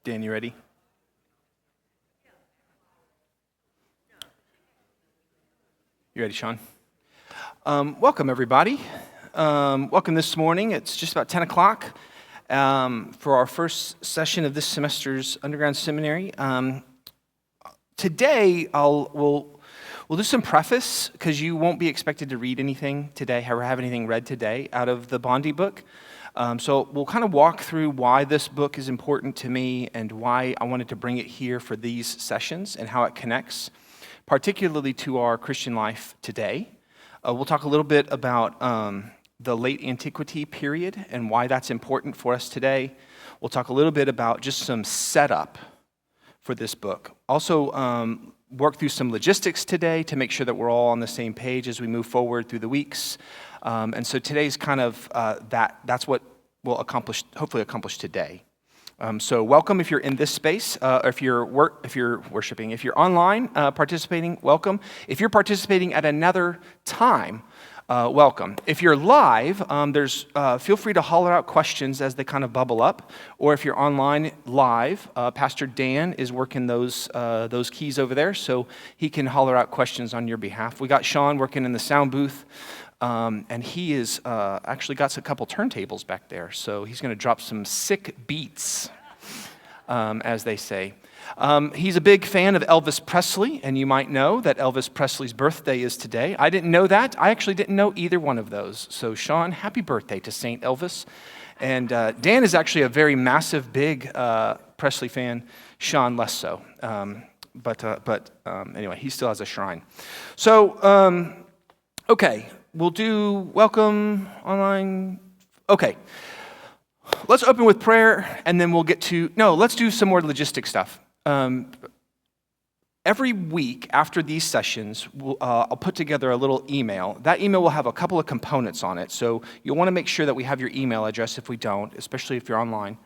Dan, you ready? You ready, Sean? Welcome, everybody. Welcome this morning. It's just about 10 o'clock for our first session of this semester's Underground Seminary. Today, we'll do some preface, because you won't be expected to read anything today, or have anything read today out of the Bondi book. So we'll kind of walk through why this book is important to me and why I wanted to bring it here for these sessions and how it connects, particularly to our Christian life today. We'll talk a little bit about the late antiquity period and why that's important for us today. We'll talk a little bit about just some setup for this book. Also, work through some logistics today to make sure that we're all on the same page as we move forward through the weeks. And so today's kind of that's what we'll hopefully accomplish today. So welcome if you're in this space, or if you're worshiping. If you're online participating, welcome. If you're participating at another time, welcome. If you're live, feel free to holler out questions as they kind of bubble up. Or if you're online live, Pastor Dan is working those keys over there, so he can holler out questions on your behalf. We got Sean working in the sound booth. And he is actually got a couple turntables back there, so he's going to drop some sick beats, as they say. He's a big fan of Elvis Presley, and you might know that Elvis Presley's birthday is today. I didn't know that. I actually didn't know either one of those. So, Sean, happy birthday to Saint Elvis. And Dan is actually a very massive, big Presley fan. Sean less so. But anyway, he still has a shrine. So, okay. We'll do welcome online. Okay. Let's open with prayer, and then we'll let's do some more logistic stuff. Every week after these sessions, I'll put together a little email. That email will have a couple of components on it, so you'll want to make sure that we have your email address if we don't, especially if you're online,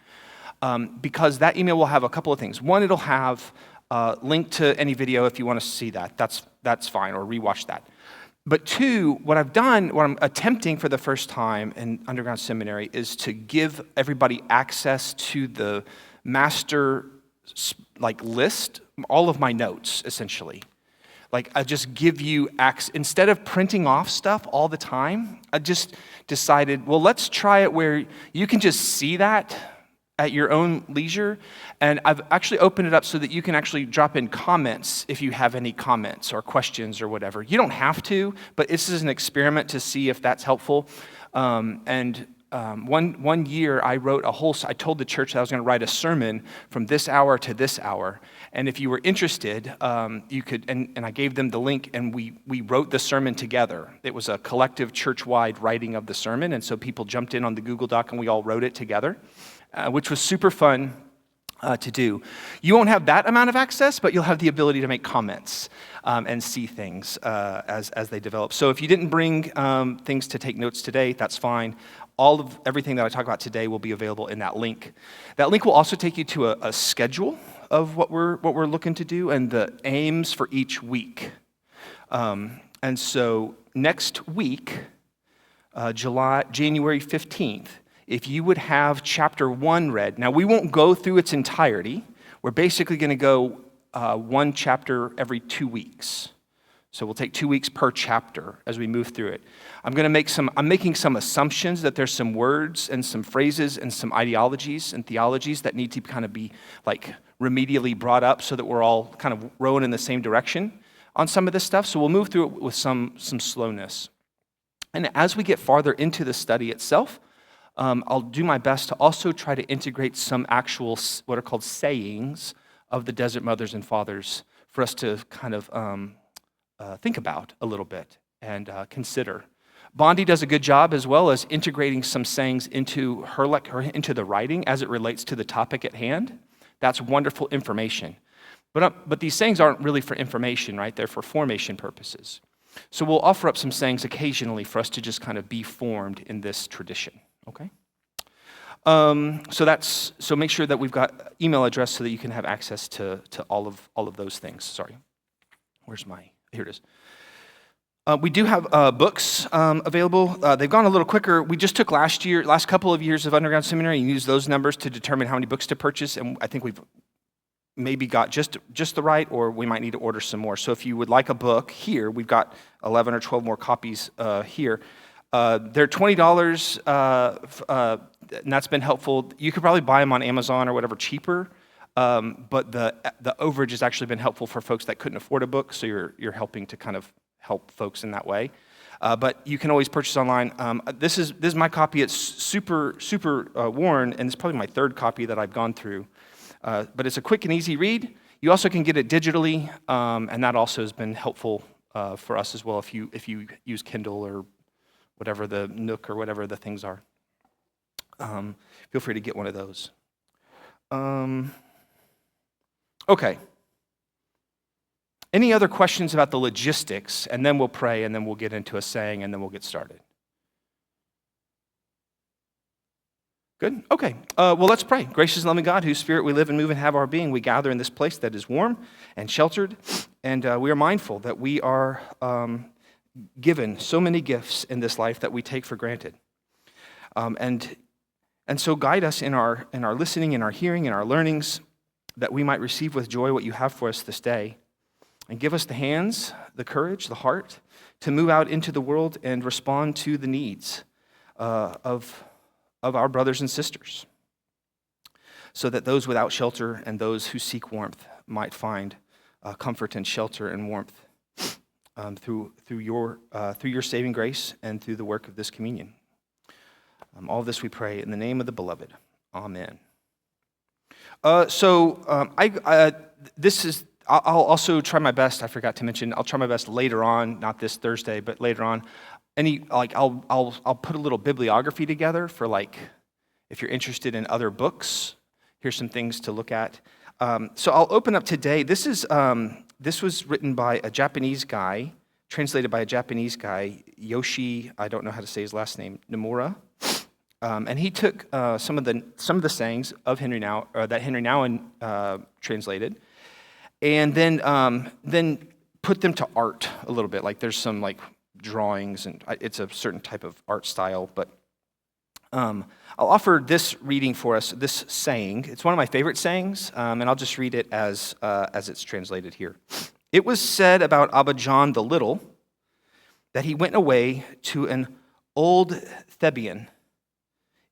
because that email will have a couple of things. One, it'll have a link to any video if you want to see that. That's fine, or rewatch that. But two, what I'm attempting for the first time in Underground Seminary is to give everybody access to the master list, all of my notes, essentially. I just give you access. Instead of printing off stuff all the time, I just decided, well, let's try it where you can just see that at your own leisure, and I've actually opened it up so that you can actually drop in comments if you have any comments or questions or whatever. You don't have to, but this is an experiment to see if that's helpful. One year I told the church that I was going to write a sermon from this hour to this hour, and if you were interested, you could, and I gave them the link, and we wrote the sermon together. It was a collective church-wide writing of the sermon, and so people jumped in on the Google Doc and we all wrote it together. Which was super fun to do. You won't have that amount of access, but you'll have the ability to make comments and see things as they develop. So if you didn't bring things to take notes today, that's fine. Everything that I talk about today will be available in that link. That link will also take you to a schedule of what we're looking to do and the aims for each week. And so next week, January 15th, if you would have chapter 1 read. Now, we won't go through its entirety. We're basically going to go one chapter every 2 weeks. So we'll take 2 weeks per chapter as we move through it. I'm making some assumptions that there's some words and some phrases and some ideologies and theologies that need to kind of be remedially brought up so that we're all kind of rowing in the same direction on some of this stuff. So we'll move through it with some slowness. And as we get farther into the study itself, I'll do my best to also try to integrate some actual, what are called sayings of the Desert Mothers and Fathers for us to kind of think about a little bit and consider. Bondi does a good job as well as integrating some sayings into into the writing as it relates to the topic at hand. That's wonderful information. But these sayings aren't really for information, right? They're for formation purposes. So we'll offer up some sayings occasionally for us to just kind of be formed in this tradition. Okay. So make sure that we've got email address so that you can have access to all of those things. Sorry. Here it is. We do have books available. They've gone a little quicker. We just took last couple of years of Underground Seminary and used those numbers to determine how many books to purchase, and I think we've maybe got just the right, or we might need to order some more. So if you would like a book here, we've got 11 or 12 more copies here. They're $20, and that's been helpful. You could probably buy them on Amazon or whatever cheaper, but the overage has actually been helpful for folks that couldn't afford a book, so you're helping to kind of help folks in that way. But you can always purchase online. This is my copy. It's super worn, and it's probably my third copy that I've gone through. But it's a quick and easy read. You also can get it digitally, and that also has been helpful for us as well if you use Kindle or whatever the Nook or whatever the things are. Feel free to get one of those. Okay. Any other questions about the logistics? And then we'll pray, and then we'll get into a saying, and then we'll get started. Good? Okay. Well, let's pray. Gracious and loving God, whose spirit we live and move and have our being, we gather in this place that is warm and sheltered, and we are mindful that we are given so many gifts in this life that we take for granted. And so guide us in our listening, in our hearing, in our learnings, that we might receive with joy what you have for us this day. And give us the hands, the courage, the heart to move out into the world and respond to the needs of our brothers and sisters, so that those without shelter and those who seek warmth might find comfort and shelter and warmth through your saving grace and through the work of this communion. All of this we pray in the name of the beloved. Amen. I'll also try my best. I forgot to mention, I'll try my best later on, not this Thursday, but later on. I'll put a little bibliography together for if you're interested in other books. Here's some things to look at. So I'll open up today. This was written by a Japanese guy, translated by a Japanese guy, Yoshi. I don't know how to say his last name, Nomura. And he took some of the sayings of Henry Nouwen translated, and then put them to art a little bit. There's some drawings, and it's a certain type of art style. But I'll offer this reading for us, this saying. It's one of my favorite sayings, and I'll just read it as it's translated here. It was said about Abba John the Little that he went away to an old Thebian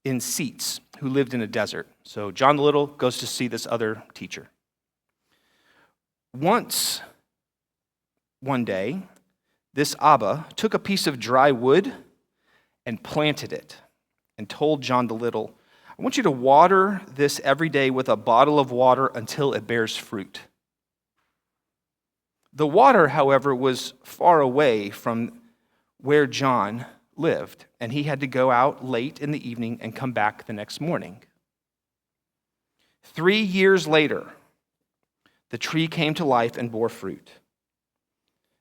in Seats who lived in a desert. So John the Little goes to see this other teacher. One day, this Abba took a piece of dry wood and planted it and told John the Little, I want you to water this every day with a bottle of water until it bears fruit. The water, however, was far away from where John lived, and he had to go out late in the evening and come back the next morning. 3 years later, the tree came to life and bore fruit.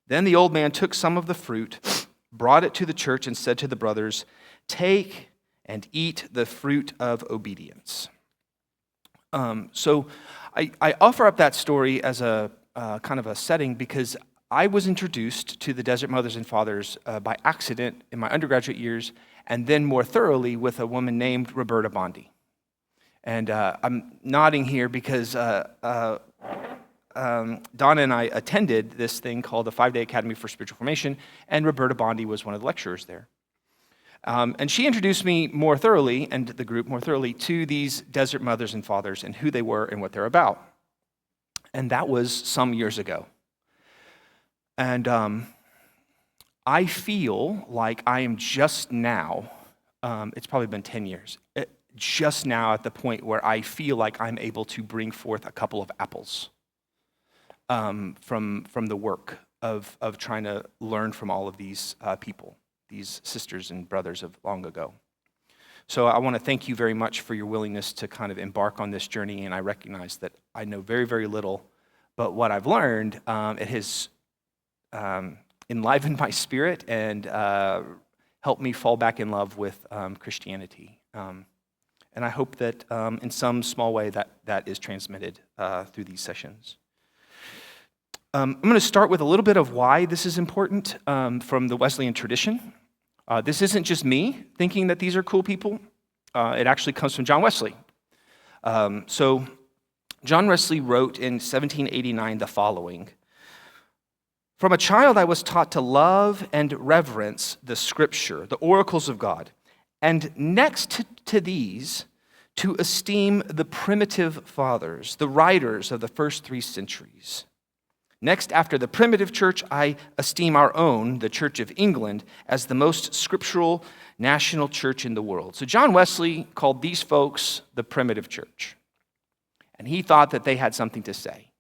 Then the old man took some of the fruit, brought it to the church, and said to the brothers, take and eat the fruit of obedience. So I offer up that story as a kind of a setting because I was introduced to the Desert Mothers and Fathers by accident in my undergraduate years, and then more thoroughly with a woman named Roberta Bondi. And I'm nodding here because Donna and I attended this thing called the 5-Day Academy for Spiritual Formation, and Roberta Bondi was one of the lecturers there. And she introduced me more thoroughly, and the group more thoroughly, to these Desert Mothers and Fathers and who they were and what they're about. And that was some years ago. And I feel like I am just now, it's probably been 10 years, just now at the point where I feel like I'm able to bring forth a couple of apples from the work of trying to learn from all of these people, these sisters and brothers of long ago. So I want to thank you very much for your willingness to kind of embark on this journey, and I recognize that I know very, very little, but what I've learned, it has enlivened my spirit and helped me fall back in love with Christianity. And I hope that in some small way that is transmitted through these sessions. I'm going to start with a little bit of why this is important from the Wesleyan tradition. This isn't just me thinking that these are cool people. It actually comes from John Wesley. So John Wesley wrote in 1789 the following: "From a child I was taught to love and reverence the Scripture, the oracles of God, and next to these, to esteem the primitive fathers, the writers of the first 3 centuries. Next, after the primitive church, I esteem our own, the Church of England, as the most scriptural national church in the world." So John Wesley called these folks the primitive church, and he thought that they had something to say.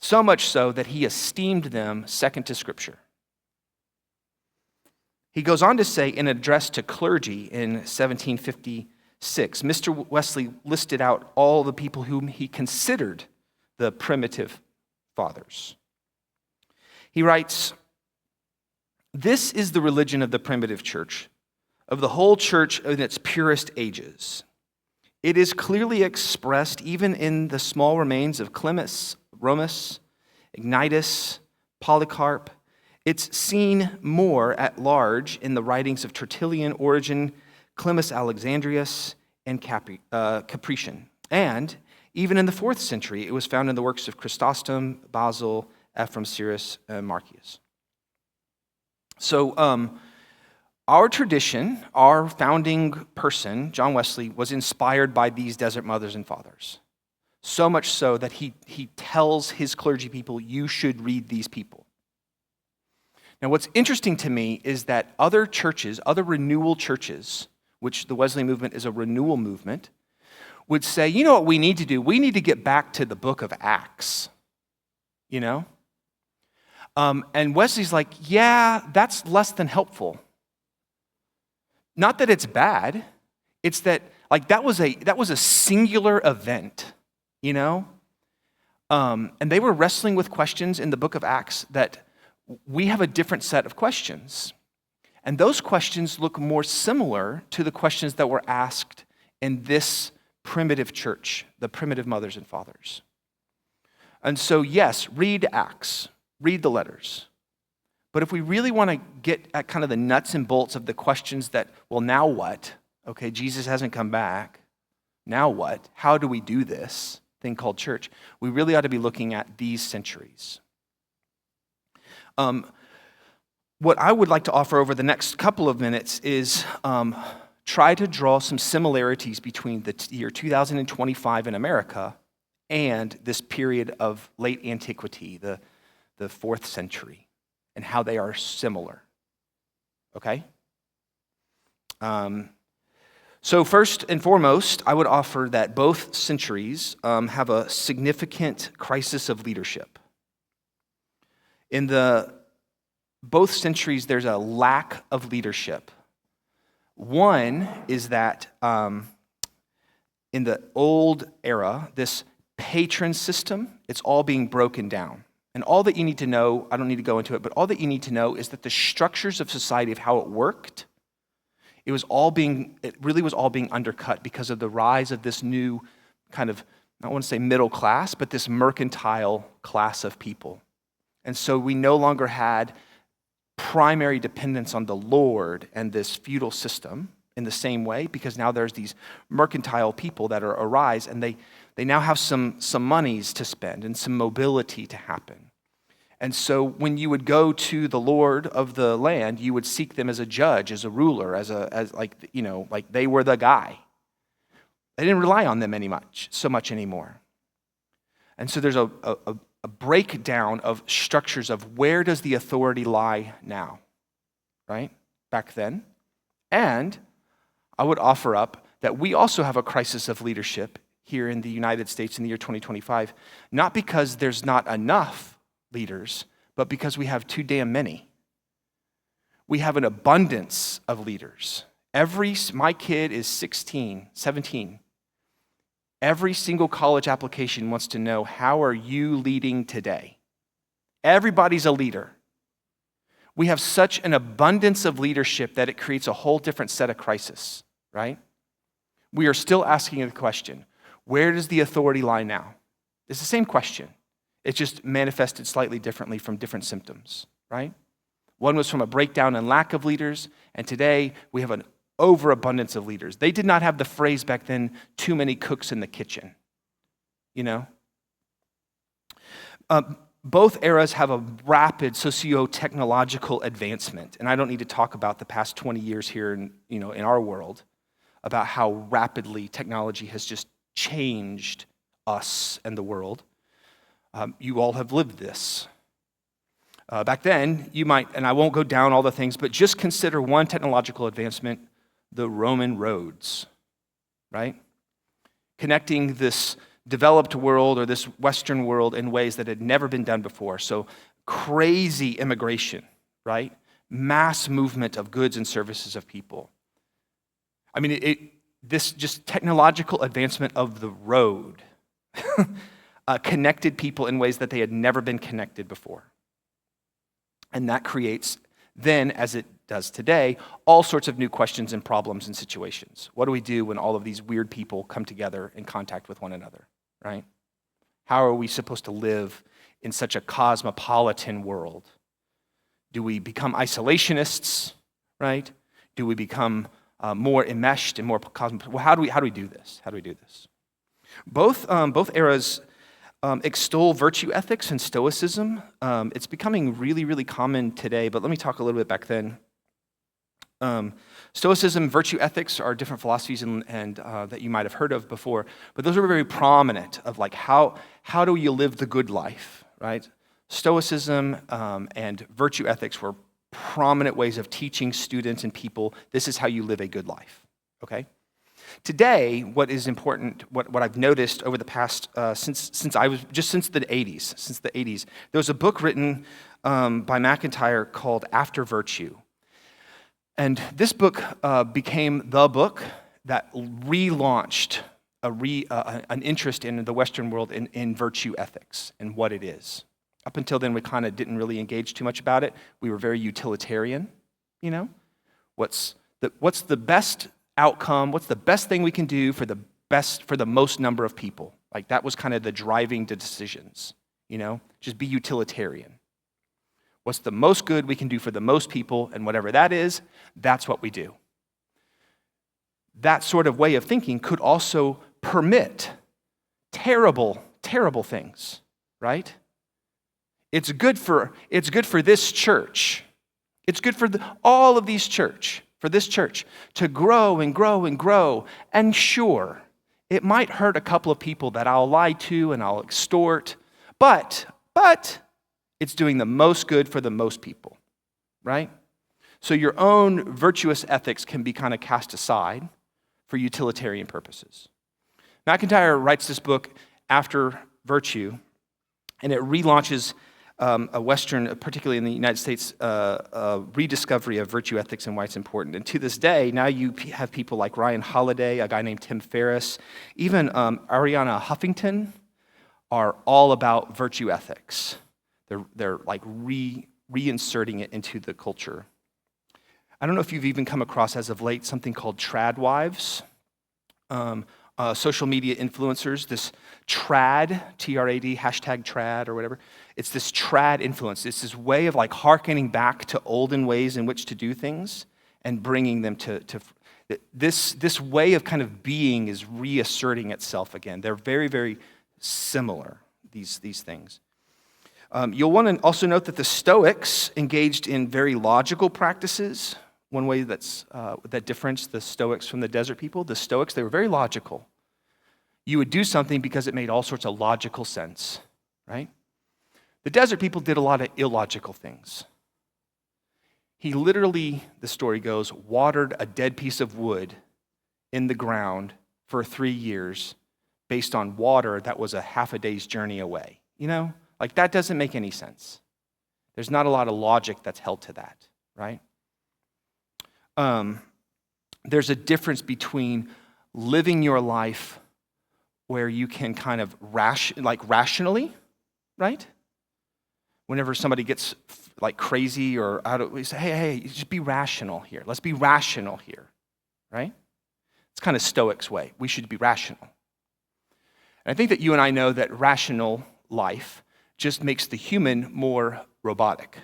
So much so that he esteemed them second to Scripture. He goes on to say in an address to clergy in 1756, Mr. Wesley listed out all the people whom he considered the primitive fathers. He writes, "This is the religion of the primitive church, of the whole church in its purest ages. It is clearly expressed even in the small remains of Clemens, Romus, Ignatus, Polycarp. It's seen more at large in the writings of Tertullian, Origen, Clemens Alexandrius, and Caprician. And even in the 4th century, it was found in the works of Chrysostom, Basil, Ephraim, Cyrus, and Marcius." So our tradition, our founding person, John Wesley, was inspired by these desert mothers and fathers. So much so that he tells his clergy people, you should read these people. Now, what's interesting to me is that other churches, other renewal churches, which the Wesleyan movement is a renewal movement, would say, you know what we need to do? We need to get back to the book of Acts, you know? And Wesley's like, yeah, that's less than helpful. Not that it's bad, it's that like that was a singular event, you know? And they were wrestling with questions in the book of Acts that we have a different set of questions. And those questions look more similar to the questions that were asked in this primitive church, the primitive mothers and fathers. And so, yes, read Acts, read the letters. But if we really want to get at kind of the nuts and bolts of the questions that, well, now what? Okay, Jesus hasn't come back. Now what? How do we do this thing called church? We really ought to be looking at these centuries. What I would like to offer over the next couple of minutes is try to draw some similarities between the year 2025 in America and this period of late antiquity, the 4th century, and how they are similar. Okay? So first and foremost, I would offer that both centuries have a significant crisis of leadership. In both centuries, there's a lack of leadership. One is that in the old era, this patron system, it's all being broken down. And all that you need to know, I don't need to go into it, but all that you need to know is that the structures of society, of how it worked, it really was all being undercut because of the rise of this new kind of, I don't want to say middle class, but this mercantile class of people. And so we no longer had primary dependence on the Lord and this feudal system in the same way, because now there's these mercantile people that arise, and they now have some monies to spend and some mobility to happen. And so when you would go to the Lord of the land, you would seek them as a judge, as a ruler, as like they were the guy. They didn't rely on them so much anymore. And so there's a breakdown of structures of where does the authority lie now, right? Back then. And I would offer up that we also have a crisis of leadership here in the United States in the year 2025, not because there's not enough leaders, but because we have too damn many. We have an abundance of leaders. My kid is 17. Every single college application wants to know, how are you leading today? Everybody's a leader. We have such an abundance of leadership that it creates a whole different set of crisis, right? We are still asking the question, where does the authority lie now? It's the same question. It just manifested slightly differently from different symptoms, right? One was from a breakdown and lack of leaders, and today we have an overabundance of leaders. They did not have the phrase back then, too many cooks in the kitchen, you know? Both eras have a rapid socio-technological advancement, and I don't need to talk about the past 20 years here in our world about how rapidly technology has just changed us and the world. You all have lived this. Back then, you might, and I won't go down all the things, but just consider one technological advancement, the Roman roads, right? Connecting this developed world or this Western world in ways that had never been done before. So crazy immigration, right? Mass movement of goods and services of people. I mean, this just technological advancement of the road connected people in ways that they had never been connected before. And that creates then, as it does today, all sorts of new questions and problems and situations. What do we do when all of these weird people come together in contact with one another, right? How are we supposed to live in such a cosmopolitan world? Do we become isolationists, right? Do we become more enmeshed and more cosmopolitan? Well, how do we do this? How do we do this? Both eras extol virtue ethics and stoicism. It's becoming really, really common today, but let me talk a little bit back then. Stoicism, virtue ethics are different philosophies and that you might have heard of before, but those are very prominent of like how do you live the good life, right? Stoicism and virtue ethics were prominent ways of teaching students and people, this is how you live a good life, okay? Today, what is important, what I've noticed over the past, since the 80s, there was a book written by McIntyre called After Virtue. And this book became the book that relaunched an interest in the Western world in virtue ethics and what it is. Up until then, we kind of didn't really engage too much about it. We were very utilitarian, you know? What's the best outcome? What's the best thing we can do for the most number of people? Like that was kind of the driving the decisions, you know? Just be utilitarian. What's the most good we can do for the most people, and whatever that is, that's what we do. That sort of way of thinking could also permit terrible, terrible things, right? It's good for this church. It's good for all of these for this church to grow and grow and grow. And sure, it might hurt a couple of people that I'll lie to and I'll extort, but it's doing the most good for the most people, right? So your own virtuous ethics can be kind of cast aside for utilitarian purposes. McIntyre writes this book After Virtue, and it relaunches a Western, particularly in the United States, rediscovery of virtue ethics and why it's important. And to this day, now you have people like Ryan Holiday, a guy named Tim Ferriss, even Arianna Huffington are all about virtue ethics. They're like reinserting it into the culture. I don't know if you've even come across as of late something called trad wives. Social media influencers, this trad, T-R-A-D, hashtag trad or whatever. It's this trad influence. It's this way of like hearkening back to olden ways in which to do things and bringing them to this way of kind of being is reasserting itself again. They're very, very similar, these things. You'll want to also note that the Stoics engaged in very logical practices. One way that differentiates the Stoics from the desert people, the Stoics, they were very logical. You would do something because it made all sorts of logical sense, right? The desert people did a lot of illogical things. He literally, the story goes, watered a dead piece of wood in the ground for 3 years based on water that was a half a day's journey away. You know, like that doesn't make any sense. There's not a lot of logic that's held to that, right? There's a difference between living your life where you can kind of rationally, right? Whenever somebody gets like crazy or out of, we say, hey, just be rational here. Let's be rational here, right? It's kind of Stoics' way. We should be rational. And I think that you and I know that rational life just makes the human more robotic,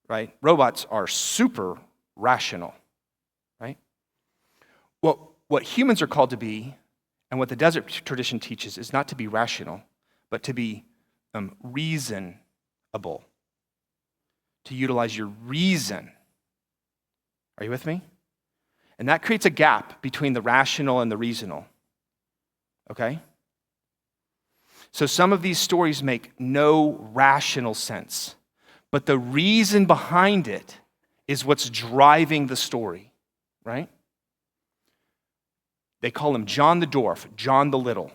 right? Robots are super rational, right? What humans are called to be, and what the desert tradition teaches, is not to be rational, but to be reasonable, to utilize your reason. Are you with me? And that creates a gap between the rational and the reasonable, okay? So some of these stories make no rational sense, but the reason behind it is what's driving the story, right? They call him John the Dwarf, John the Little.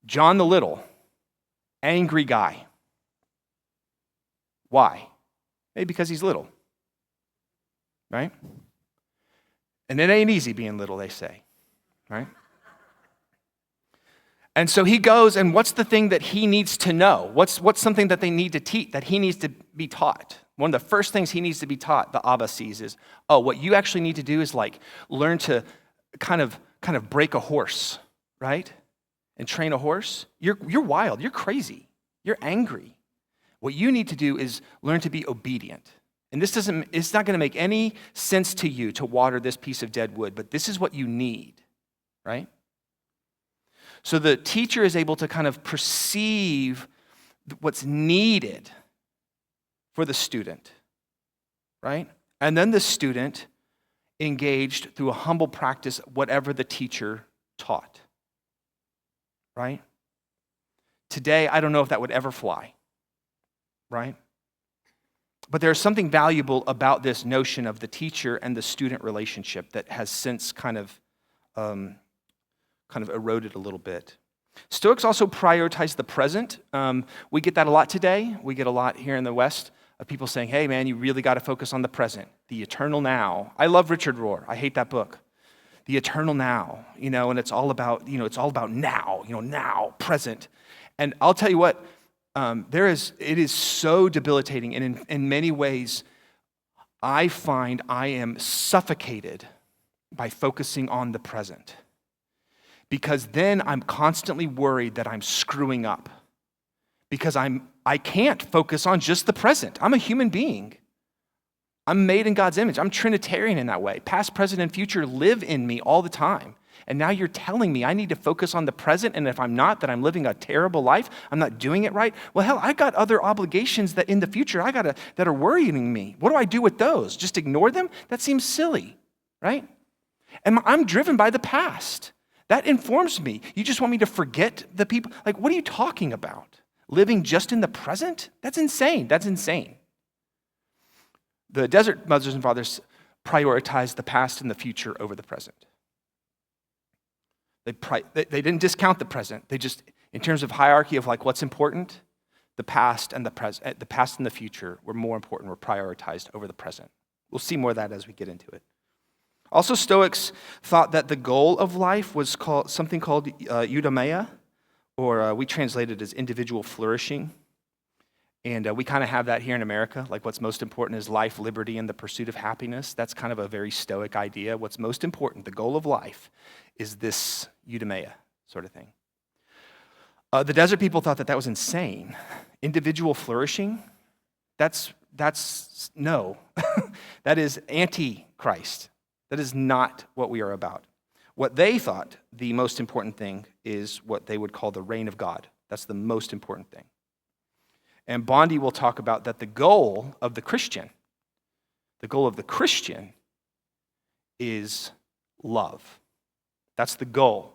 John the Little, angry guy. Why? Maybe because he's little, right? And it ain't easy being little, they say, right? And so he goes, and what's the thing that he needs to know? What's something that they need to teach, that he needs to be taught? One of the first things he needs to be taught, the Abba sees, is, what you actually need to do is like learn to kind of break a horse, right? And train a horse. You're wild, you're crazy, you're angry. What you need to do is learn to be obedient. And it's not going to make any sense to you to water this piece of dead wood, but this is what you need, right? So the teacher is able to kind of perceive what's needed for the student, right? And then the student engaged through a humble practice whatever the teacher taught, right? Today, I don't know if that would ever fly, right? But there's something valuable about this notion of the teacher and the student relationship that has since kind of eroded a little bit. Stoics also prioritize the present. We get that a lot today. We get a lot here in the West of people saying, hey man, you really got to focus on the present, the eternal now. I love Richard Rohr. I hate that book. The eternal now, and it's all about now, now, present. And I'll tell you what, it is so debilitating, and in many ways, I find I am suffocated by focusing on the present. Because then I'm constantly worried that I'm screwing up. Because I can't focus on just the present. I'm a human being. I'm made in God's image. I'm Trinitarian in that way. Past, present, and future live in me all the time. And now you're telling me I need to focus on the present, and if I'm not, that I'm living a terrible life, I'm not doing it right. Well, hell, I got other obligations that in the future that are worrying me. What do I do with those? Just ignore them? That seems silly, right? And I'm driven by the past. That informs me. You just want me to forget the people? Like, what are you talking about? Living just in the present? That's insane. That's insane. The desert mothers and fathers prioritize the past and the future over the present. They didn't discount the present. They just, in terms of hierarchy of like what's important, the past and the future were more important, were prioritized over the present. We'll see more of that as we get into it. Also, Stoics thought that the goal of life was something called eudaimonia, or we translate it as individual flourishing. And we kind of have that here in America. Like what's most important is life, liberty, and the pursuit of happiness. That's kind of a very Stoic idea. What's most important, the goal of life, is this eudaimonia sort of thing. The desert people thought that was insane. Individual flourishing, that's no. That is anti-Christ. That is not what we are about. What they thought the most important thing is what they would call the reign of God. That's the most important thing. And Bondi will talk about that the goal of the Christian is love. That's the goal.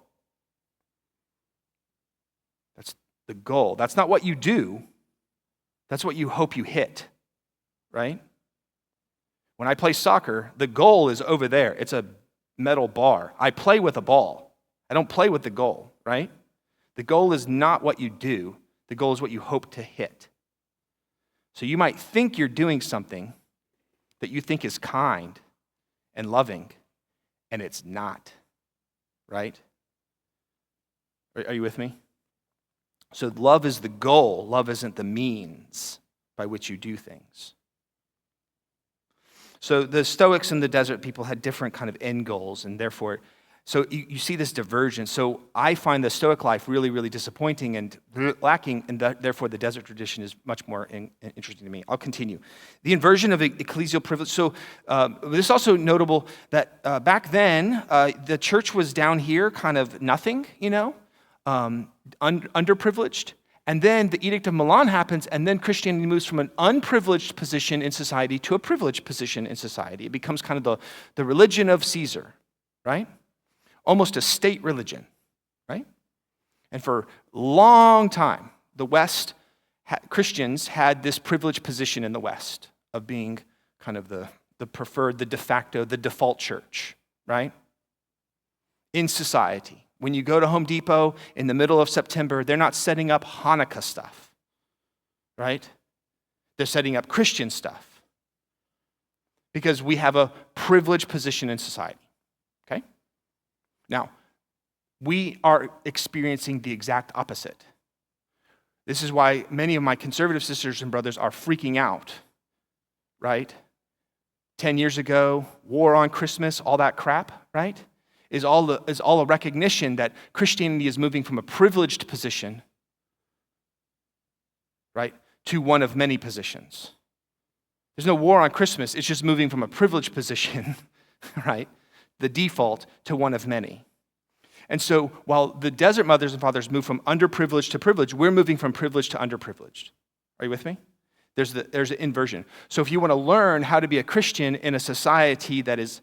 That's the goal. That's not what you do. That's what you hope you hit, right? When I play soccer, the goal is over there. It's a metal bar. I play with a ball. I don't play with the goal, right? The goal is not what you do. The goal is what you hope to hit. So you might think you're doing something that you think is kind and loving, and it's not, right? Are you with me? So love is the goal. Love isn't the means by which you do things. So the Stoics and the desert people had different kind of end goals, and therefore So you see this divergence. So I find the Stoic life really, really disappointing and lacking, and therefore the desert tradition is much more interesting to me. I'll continue. The inversion of ecclesial privilege. So this is also notable that back then, the church was down here, kind of nothing, underprivileged. And then the Edict of Milan happens, and then Christianity moves from an unprivileged position in society to a privileged position in society. It becomes kind of the religion of Caesar, right? Almost a state religion, right? And for a long time, the West, Christians had this privileged position in the West of being kind of the preferred, the de facto, the default church, right? In society. When you go to Home Depot in the middle of September, they're not setting up Hanukkah stuff, right? They're setting up Christian stuff because we have a privileged position in society, okay? Now, we are experiencing the exact opposite. This is why many of my conservative sisters and brothers are freaking out, right? 10 years ago, war on Christmas, all that crap, right? Is all a recognition that Christianity is moving from a privileged position, right, to one of many positions. There's no war on Christmas. It's just moving from a privileged position, right, the default, to one of many. And so while the desert mothers and fathers move from underprivileged to privileged, we're moving from privileged to underprivileged. Are you with me? There's an inversion. So if you want to learn how to be a Christian in a society that is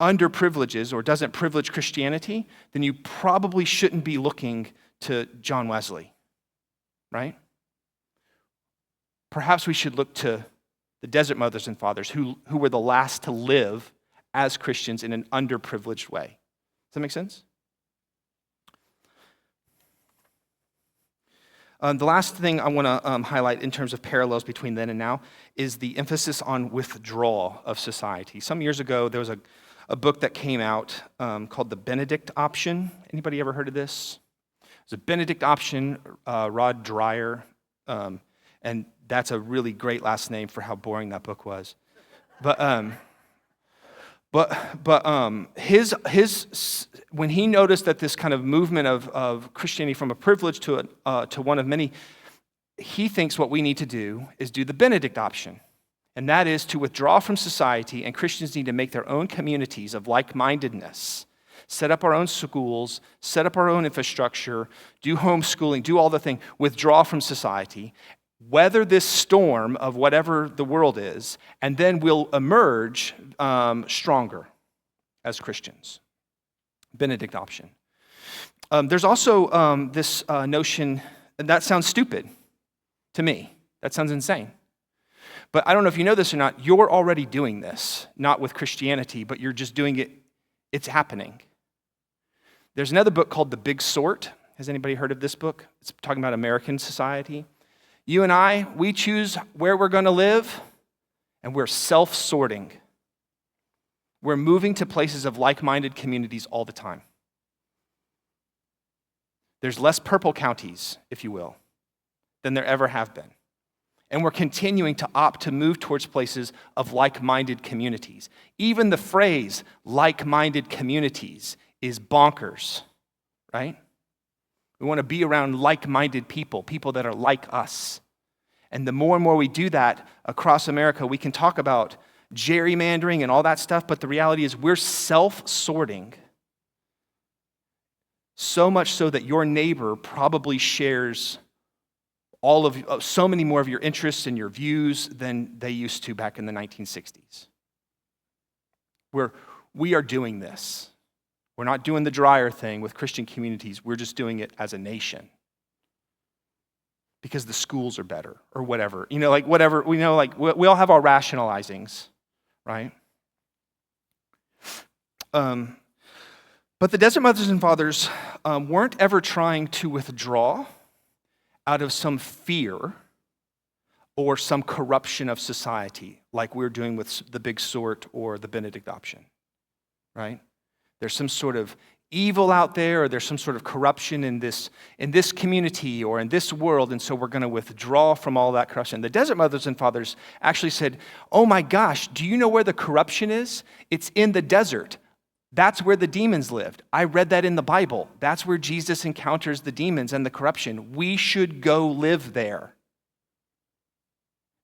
underprivileges or doesn't privilege Christianity, then you probably shouldn't be looking to John Wesley, right? Perhaps we should look to the desert mothers and fathers who were the last to live as Christians in an underprivileged way. Does that make sense? The last thing I want to highlight in terms of parallels between then and now is the emphasis on withdrawal of society. Some years ago, there was a book that came out called The Benedict Option. Anybody ever heard of this? It's a Benedict Option, Rod Dreyer, and that's a really great last name for how boring that book was. But his when he noticed that this kind of movement of Christianity from a privilege to one of many, he thinks what we need to do is do the Benedict Option. And that is to withdraw from society, and Christians need to make their own communities of like-mindedness, set up our own schools, set up our own infrastructure, do homeschooling, do all the thing, withdraw from society, weather this storm of whatever the world is, and then we'll emerge stronger as Christians. Benedict Option. There's also this notion, and that sounds stupid to me. That sounds insane. But I don't know if you know this or not, you're already doing this, not with Christianity, but you're just doing it, it's happening. There's another book called The Big Sort. Has anybody heard of this book? It's talking about American society. You and I, we choose where we're going to live, and we're self-sorting. We're moving to places of like-minded communities all the time. There's less purple counties, if you will, than there ever have been. And we're continuing to opt to move towards places of like-minded communities. Even the phrase like-minded communities is bonkers, right? We want to be around like-minded people, people that are like us. And the more and more we do that across America, we can talk about gerrymandering and all that stuff, but the reality is we're self-sorting. So much so that your neighbor probably shares so many more of your interests and your views than they used to back in the 1960s. We are doing this. We're not doing the Dreyer thing with Christian communities. We're just doing it as a nation. Because the schools are better or whatever. Whatever. We all have our rationalizings, right? But the desert mothers and fathers weren't ever trying to withdraw out of some fear or some corruption of society, like we're doing with the Big Sort or the Benedict Option, right? There's some sort of evil out there, or there's some sort of corruption in this community or in this world, and so we're going to withdraw from all that corruption. The desert mothers and fathers actually said, oh my gosh, do you know where the corruption is? It's in the desert. That's where the demons lived. I read that in the Bible. That's where Jesus encounters the demons and the corruption. We should go live there.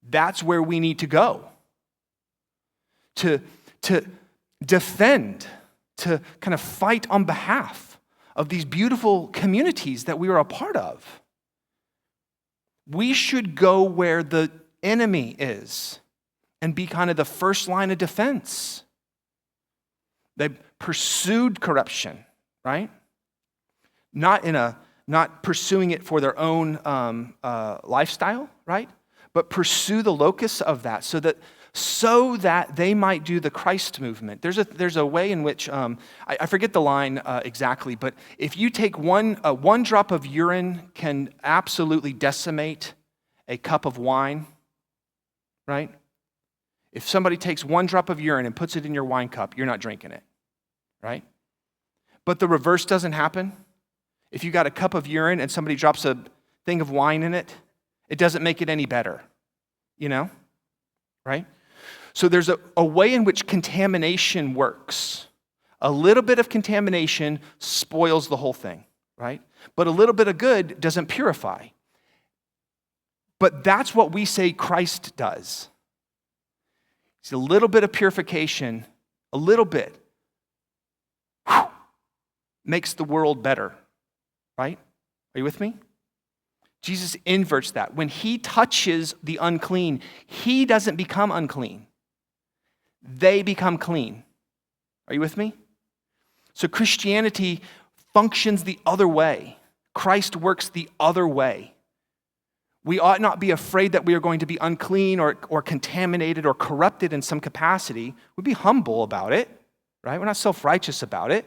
That's where we need to go. To defend, to kind of fight on behalf of these beautiful communities that we are a part of. We should go where the enemy is and be kind of the first line of defense. They pursued corruption, right? Not pursuing it for their own lifestyle, right? But pursue the locus of that so that they might do the Christ movement. There's a way in which I forget the line exactly, but if you take one drop of urine can absolutely decimate a cup of wine, right? If somebody takes one drop of urine and puts it in your wine cup, you're not drinking it, right? But the reverse doesn't happen. If you got a cup of urine and somebody drops a thing of wine in it, it doesn't make it any better, right? So there's a way in which contamination works. A little bit of contamination spoils the whole thing, right? But a little bit of good doesn't purify. But that's what we say Christ does. It's a little bit of purification, a little bit, makes the world better, right? Are you with me? Jesus inverts that. When he touches the unclean, he doesn't become unclean. They become clean. Are you with me? So Christianity functions the other way. Christ works the other way. We ought not be afraid that we are going to be unclean or contaminated or corrupted in some capacity. We'd be humble about it, right? We're not self-righteous about it.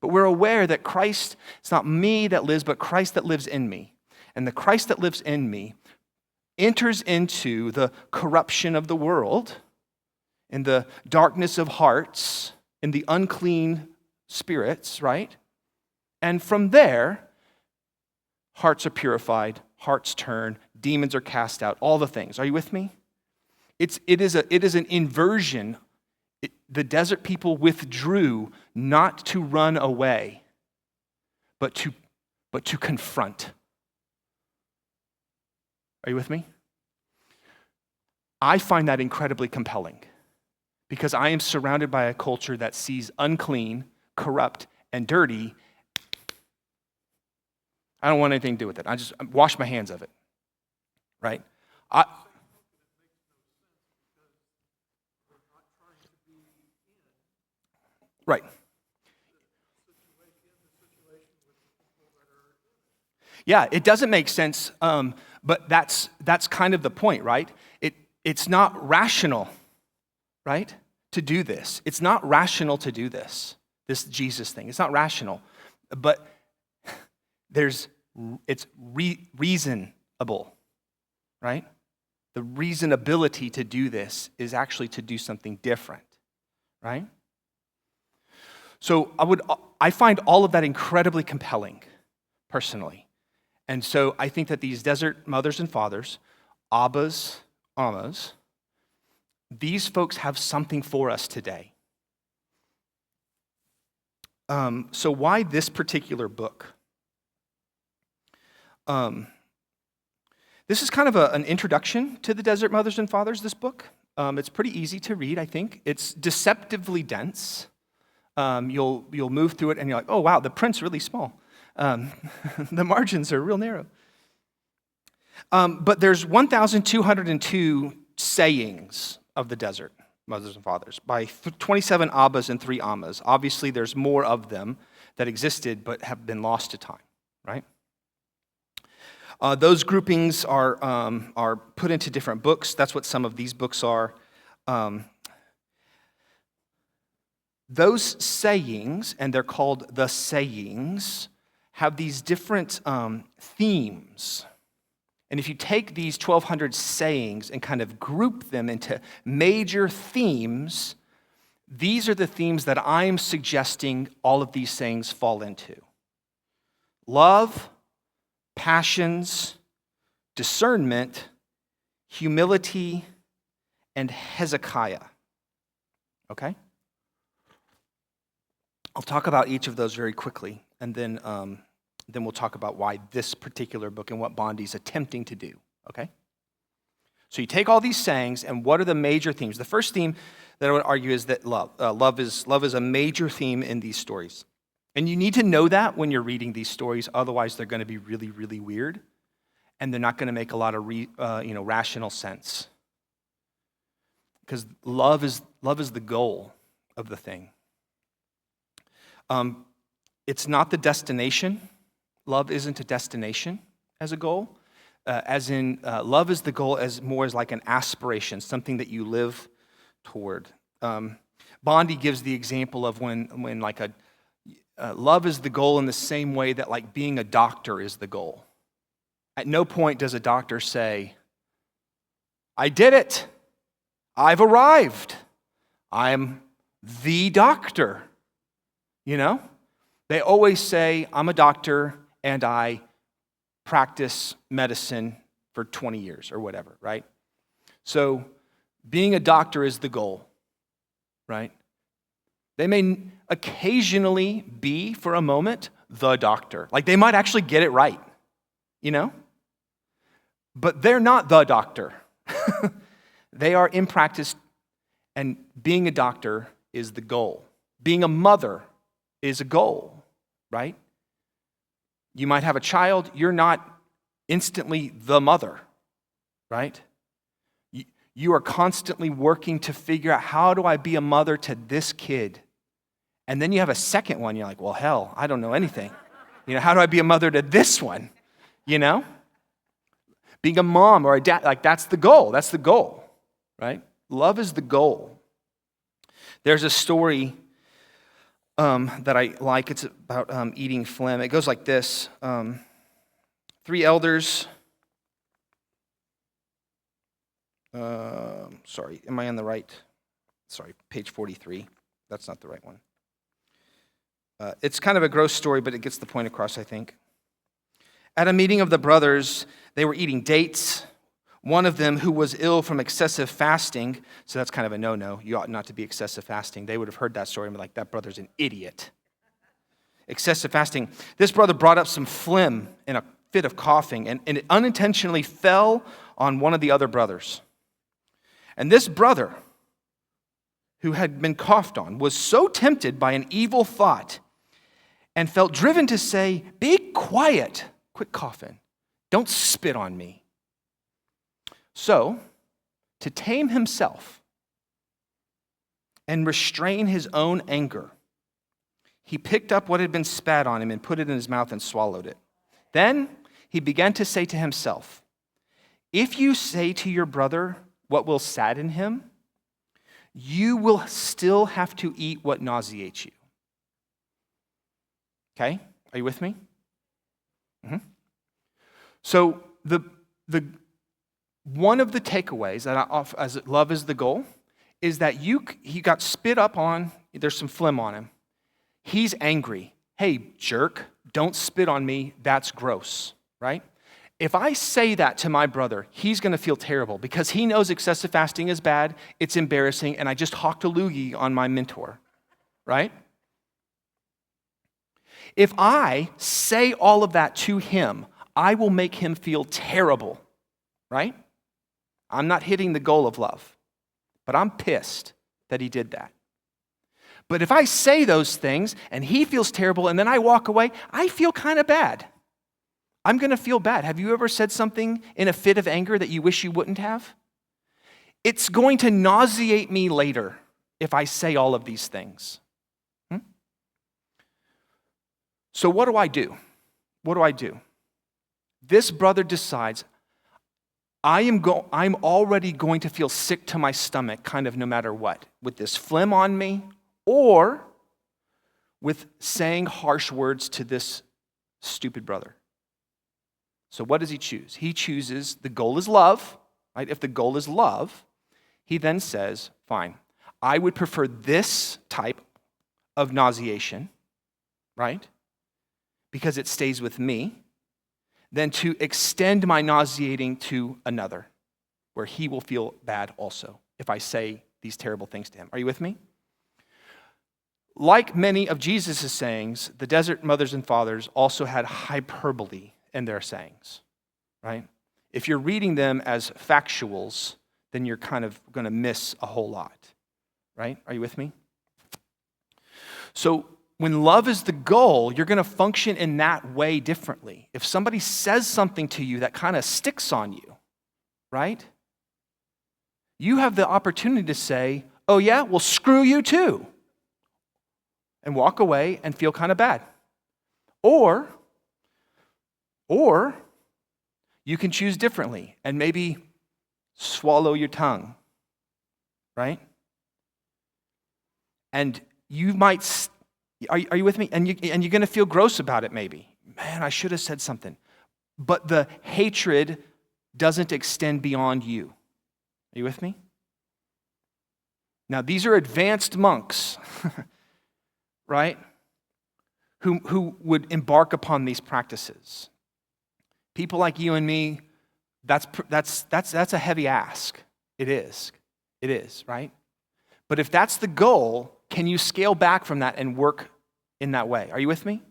But we're aware that Christ, it's not me that lives, but Christ that lives in me. And the Christ that lives in me enters into the corruption of the world, in the darkness of hearts, in the unclean spirits, right? And from there, hearts are purified, hearts turn, demons are cast out, all the things. Are you with me? It is an inversion. The desert people withdrew not to run away, but to confront. Are you with me? I find that incredibly compelling because I am surrounded by a culture that sees unclean, corrupt, and dirty. I don't want anything to do with it. I just wash my hands of it, right? Right. Yeah, it doesn't make sense, but that's kind of the point, right? It's not rational, right, to do this. It's not rational to do this Jesus thing. It's not rational, but it's reasonable, right? The reasonability to do this is actually to do something different, right? So I find all of that incredibly compelling, personally. And so I think that these desert mothers and fathers, Abbas, Ammas, these folks have something for us today. So why this particular book? This is kind of an introduction to the desert mothers and fathers, this book. It's pretty easy to read, I think. It's deceptively dense. You'll move through it and you're like, oh, wow, the print's really small. The margins are real narrow. But there's 1,202 sayings of the desert mothers and fathers by 27 Abbas and 3 Ammas. Obviously, there's more of them that existed but have been lost to time, right? Those groupings are put into different books. That's what some of these books are. Those sayings, and they're called the sayings, have these different themes. And if you take these 1,200 sayings and kind of group them into major themes, these are the themes that I'm suggesting all of these sayings fall into. Love, passions, discernment, humility, and Hezekiah. Okay? I'll talk about each of those very quickly, and then we'll talk about why this particular book and what Bondi's attempting to do, okay? So you take all these sayings, and what are the major themes? The first theme that I would argue is that love. Love is a major theme in these stories. And you need to know that when you're reading these stories, otherwise they're going to be really, really weird, and they're not going to make a lot of rational sense. Because love is the goal of the thing. It's not the destination. Love isn't a destination as a goal. Love is the goal as like an aspiration, something that you live toward. Bondi gives the example of when like love is the goal in the same way that like being a doctor is the goal. At no point does a doctor say, I did it. I've arrived. I'm the doctor. You know? They always say, I'm a doctor and I practice medicine for 20 years or whatever, right? So being a doctor is the goal, right? They may occasionally be, for a moment, the doctor. Like they might actually get it right, you know? But they're not the doctor. They are in practice, and being a doctor is the goal. Being a mother is a goal, right? You might have a child, you're not instantly the mother, right? You are constantly working to figure out, how do I be a mother to this kid? And then you have a second one, you're like, well, hell, I don't know anything. How do I be a mother to this one? Being a mom or a dad, like that's the goal, right? Love is the goal. There's a story that I like. It's about eating phlegm. It goes like this. 3 elders. Sorry, am I on the right? Sorry, page 43. That's not the right one. It's kind of a gross story, but it gets the point across, I think. At a meeting of the brothers, they were eating dates. One of them, who was ill from excessive fasting, so that's kind of a no-no. You ought not to be excessive fasting. They would have heard that story and be like, that brother's an idiot. Excessive fasting. This brother brought up some phlegm in a fit of coughing, and it unintentionally fell on one of the other brothers. And this brother, who had been coughed on, was so tempted by an evil thought and felt driven to say, be quiet, quit coughing, don't spit on me. So, to tame himself and restrain his own anger, he picked up what had been spat on him and put it in his mouth and swallowed it. Then he began to say to himself, if you say to your brother what will sadden him, you will still have to eat what nauseates you. Okay? Are you with me? Mm-hmm. So the one of the takeaways that as love is the goal is that he got spit up on. There's some phlegm on him. He's angry. Hey, jerk, don't spit on me. That's gross, right? If I say that to my brother, he's going to feel terrible because he knows excessive fasting is bad, it's embarrassing, and I just hawked a loogie on my mentor, right? If I say all of that to him, I will make him feel terrible, right? I'm not hitting the goal of love, but I'm pissed that he did that. But if I say those things and he feels terrible and then I walk away, I feel kind of bad. I'm going to feel bad. Have you ever said something in a fit of anger that you wish you wouldn't have? It's going to nauseate me later if I say all of these things. So what do I do? What do I do? This brother decides, I'm already going to feel sick to my stomach, kind of no matter what, with this phlegm on me or with saying harsh words to this stupid brother. So what does he choose? He chooses, the goal is love, right? If the goal is love, he then says, fine, I would prefer this type of nauseation, right? Because it stays with me, than to extend my nauseating to another, where he will feel bad also if I say these terrible things to him. Are you with me? Like many of Jesus' sayings, the desert mothers and fathers also had hyperbole in their sayings, right? If you're reading them as factuals, then you're kind of going to miss a whole lot, right? Are you with me? So when love is the goal, you're going to function in that way differently. If somebody says something to you that kind of sticks on you, right? You have the opportunity to say, oh yeah, well screw you too, and walk away and feel kind of bad. Or you can choose differently and maybe swallow your tongue, right? And you might, are you with me? And you're going to feel gross about it maybe. Man, I should have said something. But the hatred doesn't extend beyond you. Are you with me? Now, these are advanced monks, right? Who would embark upon these practices. People like you and me, that's a heavy ask. It is, right? But if that's the goal, can you scale back from that and work in that way? Are you with me?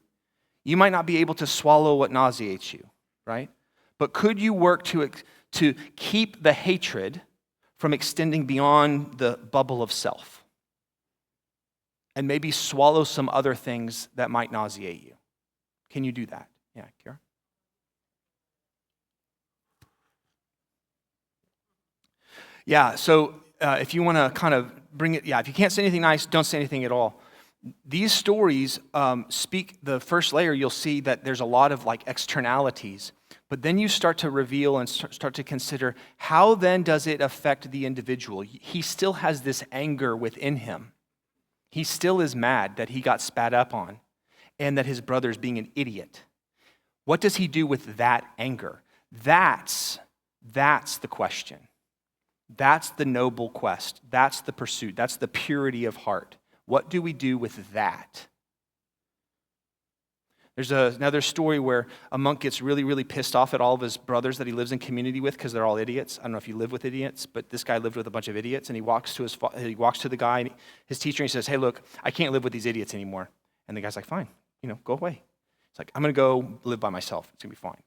You might not be able to swallow what nauseates you, right? But could you work to keep the hatred from extending beyond the bubble of self? And maybe swallow some other things that might nauseate you. Can you do that? Yeah, Kara? Yeah, so if you want to kind of bring it, if you can't say anything nice, don't say anything at all. These stories speak, the first layer, you'll see that there's a lot of like externalities, but then you start to reveal and start to consider how then does it affect the individual? He still has this anger within him. He still is mad that he got spat up on and that his brother's being an idiot. What does he do with that anger? That's the question. That's the noble quest. That's the pursuit. That's the purity of heart. What do we do with that? There's another story where a monk gets really, really pissed off at all of his brothers that he lives in community with because they're all idiots. I don't know if you live with idiots, but this guy lived with a bunch of idiots, and he walks to the guy, his teacher, and he says, hey, look, I can't live with these idiots anymore. And the guy's like, fine, go away. It's like, I'm going to go live by myself. It's going to be fine.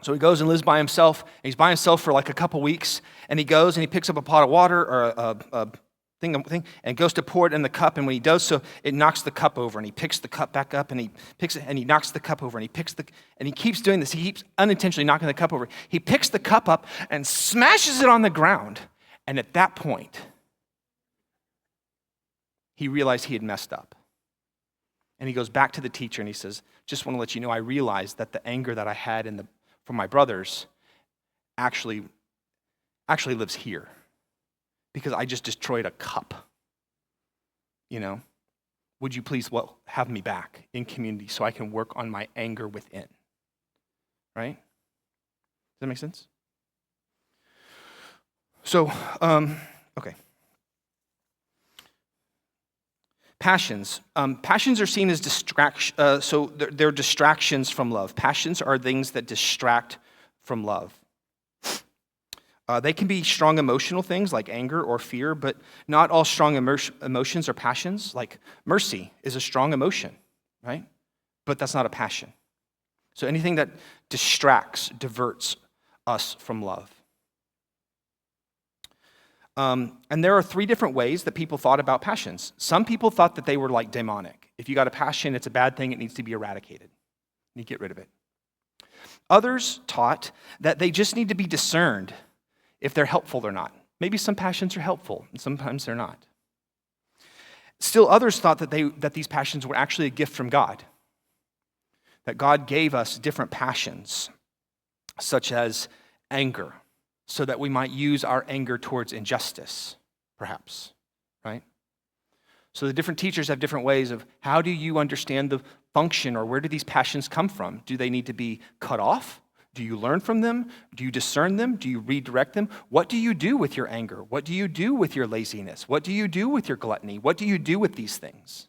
So he goes and lives by himself, and he's by himself for like a couple weeks, and he goes and he picks up a pot of water or a thing, and goes to pour it in the cup, and when he does so, it knocks the cup over, and he picks the cup back up, and he picks it, and he knocks the cup over, and he keeps doing this. He keeps unintentionally knocking the cup over. He picks the cup up and smashes it on the ground, and at that point, he realized he had messed up. And he goes back to the teacher, and he says, just want to let you know, I realized that the anger that I had for my brothers actually lives here. Because I just destroyed a cup. Would you please have me back in community so I can work on my anger within? Right? Does that make sense? So, okay. Passions. Passions are seen as distraction. So they're distractions from love. Passions are things that distract from love. They can be strong emotional things like anger or fear, but not all strong emotions are passions. Like mercy is a strong emotion, right? But that's not a passion. So anything that distracts, diverts us from love. And there are 3 different ways that people thought about passions. Some people thought that they were like demonic. If you got a passion, it's a bad thing, it needs to be eradicated. You get rid of it. Others taught that they just need to be discerned if they're helpful or not. Maybe some passions are helpful, and sometimes they're not. Still, others thought that these passions were actually a gift from God, that God gave us different passions, such as anger, so that we might use our anger towards injustice, perhaps, right? So the different teachers have different ways of how do you understand the function, or where do these passions come from? Do they need to be cut off? Do you learn from them? Do you discern them? Do you redirect them? What do you do with your anger? What do you do with your laziness? What do you do with your gluttony? What do you do with these things?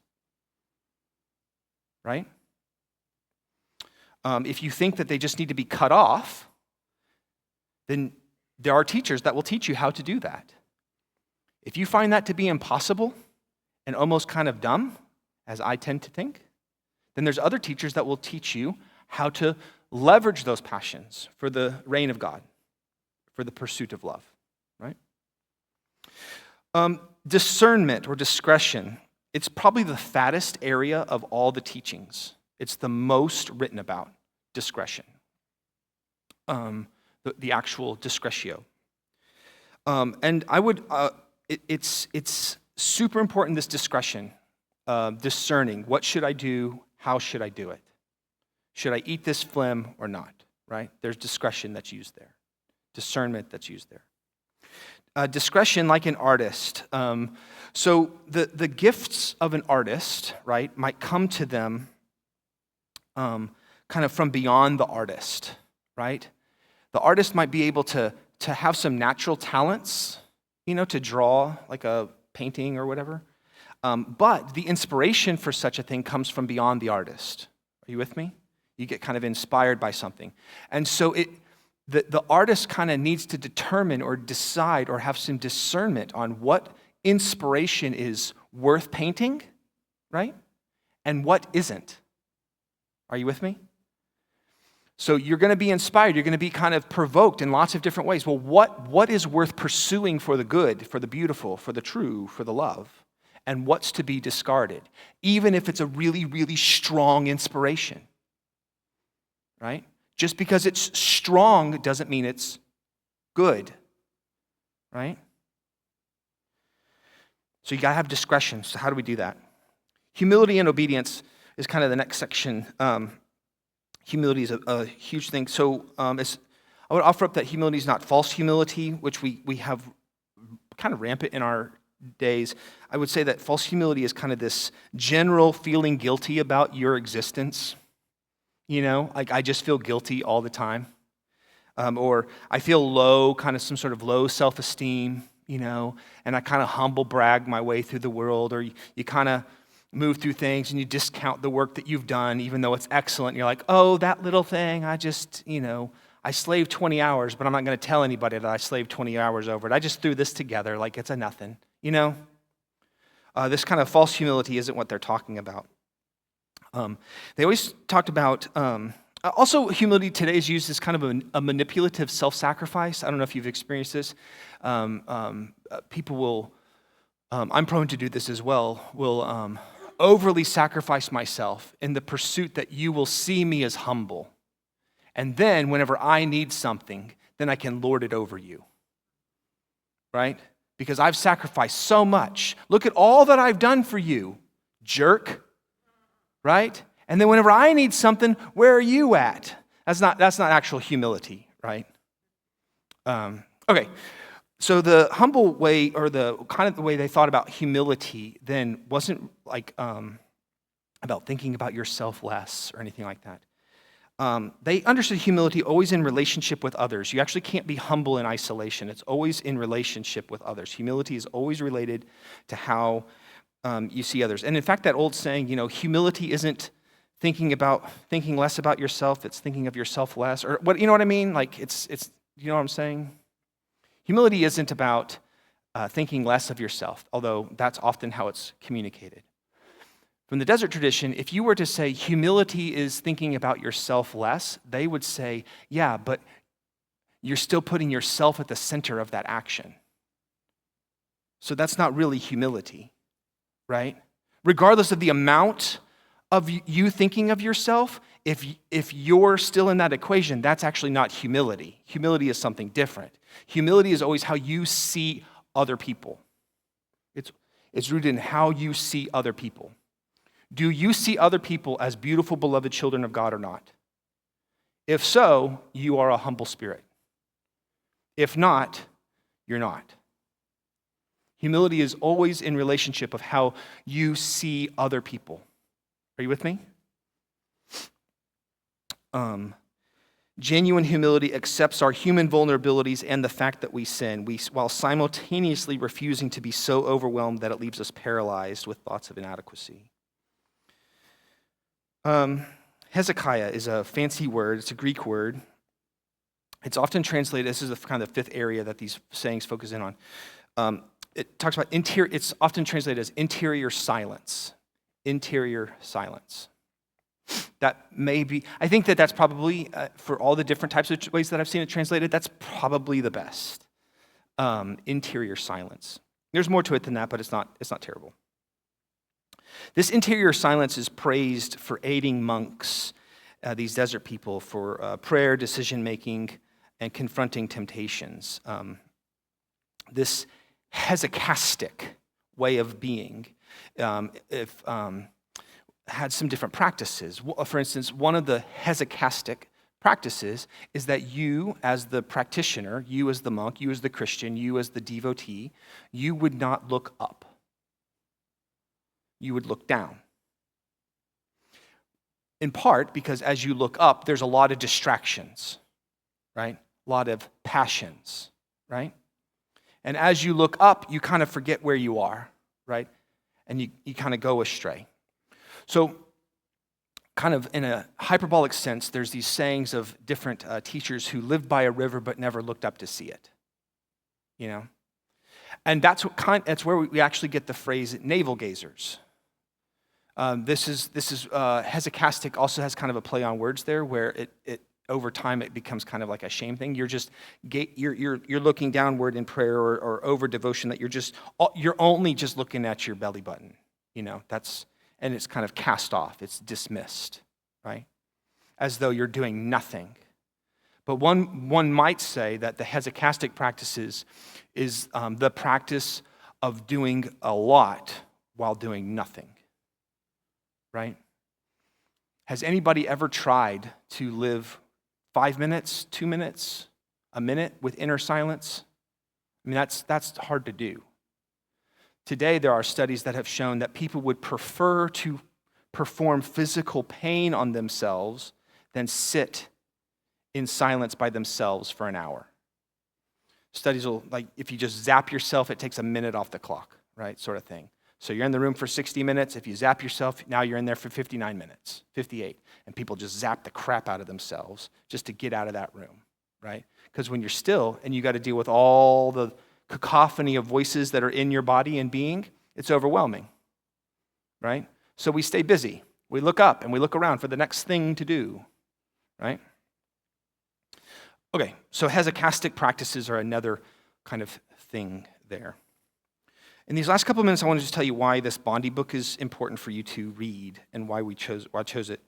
Right? If you think that they just need to be cut off, then there are teachers that will teach you how to do that. If you find that to be impossible, and almost kind of dumb, as I tend to think, then there's other teachers that will teach you how to leverage those passions for the reign of God, for the pursuit of love, right? Discernment or discretion, it's probably the fattest area of all the teachings. It's the most written about, discretion, the actual discretio. And I would, it's super important, this discretion, discerning, what should I do, how should I do it? Should I eat this phlegm or not, right? There's discretion that's used there, discernment that's used there. Discretion like an artist. So the gifts of an artist, right, might come to them kind of from beyond the artist, right? The artist might be able to have some natural talents, to draw like a painting or whatever. But the inspiration for such a thing comes from beyond the artist. Are you with me? You get kind of inspired by something. And so the artist kind of needs to determine or decide or have some discernment on what inspiration is worth painting, right? And what isn't. Are you with me? So you're going to be inspired. You're going to be kind of provoked in lots of different ways. Well, what is worth pursuing for the good, for the beautiful, for the true, for the love? And what's to be discarded, even if it's a really, really strong inspiration, right? Just because it's strong doesn't mean it's good, right? So you got to have discretion. So how do we do that? Humility and obedience is kind of the next section. Humility is a huge thing. So I would offer up that humility is not false humility, which we have kind of rampant in our days. I would say that false humility is kind of this general feeling guilty about your existence. Like I just feel guilty all the time. Or I feel low, kind of some sort of low self-esteem, and I kind of humble brag my way through the world. Or you kind of move through things and you discount the work that you've done, even though it's excellent. You're like, oh, that little thing, I just, I slaved 20 hours, but I'm not going to tell anybody that I slaved 20 hours over it. I just threw this together like it's a nothing. This kind of false humility isn't what they're talking about. They always talked about, also humility today is used as kind of a manipulative self-sacrifice. I don't know if you've experienced this. People will, I'm prone to do this as well, will overly sacrifice myself in the pursuit that you will see me as humble. And then whenever I need something, then I can lord it over you, right? Because I've sacrificed so much. Look at all that I've done for you, jerk, right? And then whenever I need something, where are you at? That's not actual humility, right? Okay, so the humble way, or the kind of the way they thought about humility then wasn't like about thinking about yourself less or anything like that. They understood humility always in relationship with others. You actually can't be humble in isolation. It's always in relationship with others. Humility is always related to how you see others. And in fact, that old saying, humility isn't thinking less about yourself, it's thinking of yourself less. Or what, you know what I mean? Like it's you know what I'm saying? Humility isn't about thinking less of yourself, although that's often how it's communicated. From the desert tradition, if you were to say humility is thinking about yourself less, they would say, yeah, but you're still putting yourself at the center of that action. So that's not really humility, right? Regardless of the amount of you thinking of yourself, if you're still in that equation, that's actually not humility. Humility is something different. Humility is always how you see other people. It's rooted in how you see other people. Do you see other people as beautiful, beloved children of God or not? If so, you are a humble spirit. If not, you're not. Humility is always in relationship of how you see other people. Are you with me? Genuine humility accepts our human vulnerabilities and the fact that we sin, while simultaneously refusing to be so overwhelmed that it leaves us paralyzed with thoughts of inadequacy. Hezekiah is a fancy word. It's a Greek word. It's often translated, this is the kind of fifth area that these sayings focus in on. it talks about interior, it's often translated as interior silence. Interior silence. That may be, I think that that's probably, for all the different types of ways that I've seen it translated, that's probably the best. Interior silence. There's more to it than that, but it's not terrible. This interior silence is praised for aiding monks, these desert people, for prayer, decision-making, and confronting temptations. This hesychastic way of being, had some different practices. For instance, one of the hesychastic practices is that you as the practitioner, you as the monk, you as the Christian, you as the devotee, you would not look up. You would look down. In part because as you look up, there's a lot of distractions, right? A lot of passions, right? And as you look up, you kind of forget where you are, right? And you kind of go astray. So kind of in a hyperbolic sense, there's these sayings of different teachers who lived by a river but never looked up to see it, you know? And that's where we actually get the phrase navel gazers. This is hesychastic also has kind of a play on words there, where it over time it becomes kind of like a shame thing. You're just you're looking downward in prayer or over devotion, that you're only just looking at your belly button, you know. And it's kind of cast off. It's dismissed, right? As though you're doing nothing. But one might say that the hesychastic practices is the practice of doing a lot while doing nothing, right? Has anybody ever tried to live 5 minutes, 2 minutes, a minute with inner silence? I mean, that's hard to do. Today, there are studies that have shown that people would prefer to perform physical pain on themselves than sit in silence by themselves for an hour. Studies will, like, if you just zap yourself, it takes a minute off the clock, right, sort of thing. So you're in the room for 60 minutes. If you zap yourself, now you're in there for 59 minutes, 58. And people just zap the crap out of themselves just to get out of that room, right? Because when you're still and you got to deal with all the cacophony of voices that are in your body and being, it's overwhelming, right? So we stay busy. We look up and we look around for the next thing to do, right? Okay, so hesychastic practices are another kind of thing there. In these last couple of minutes, I want to just tell you why this Bondi book is important for you to read and why I chose it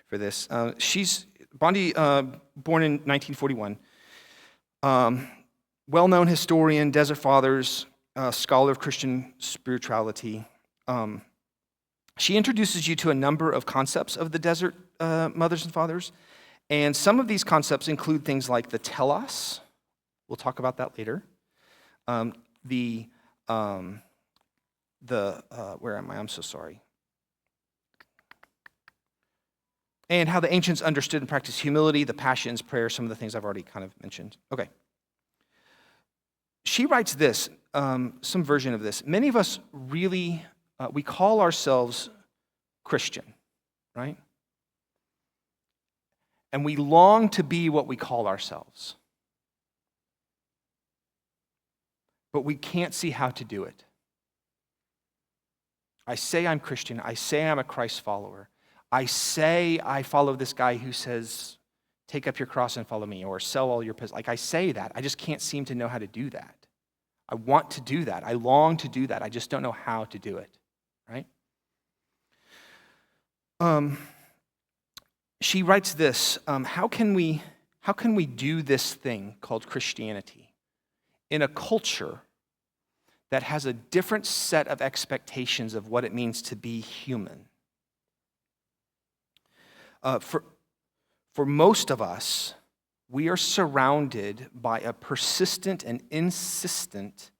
for this. Bondi, born in 1941, well-known historian, Desert Fathers, scholar of Christian spirituality. She introduces you to a number of concepts of the desert mothers and fathers, and some of these concepts include things like the telos. We'll talk about that later. Where am I? I'm so sorry. And how the ancients understood and practiced humility, the passions, prayer, some of the things I've already kind of mentioned. Okay. She writes this, some version of this. Many of us really, we call ourselves Christian, right? And we long to be what we call ourselves. But we can't see how to do it. I say I'm Christian. I say I'm a Christ follower. I say I follow this guy who says, take up your cross and follow me, or sell all your possessions. Like, I say that. I just can't seem to know how to do that. I want to do that. I long to do that. I just don't know how to do it, right? She writes this, how can we do this thing called Christianity in a culture that has a different set of expectations of what it means to be human? For most of us, we are surrounded by a persistent and insistent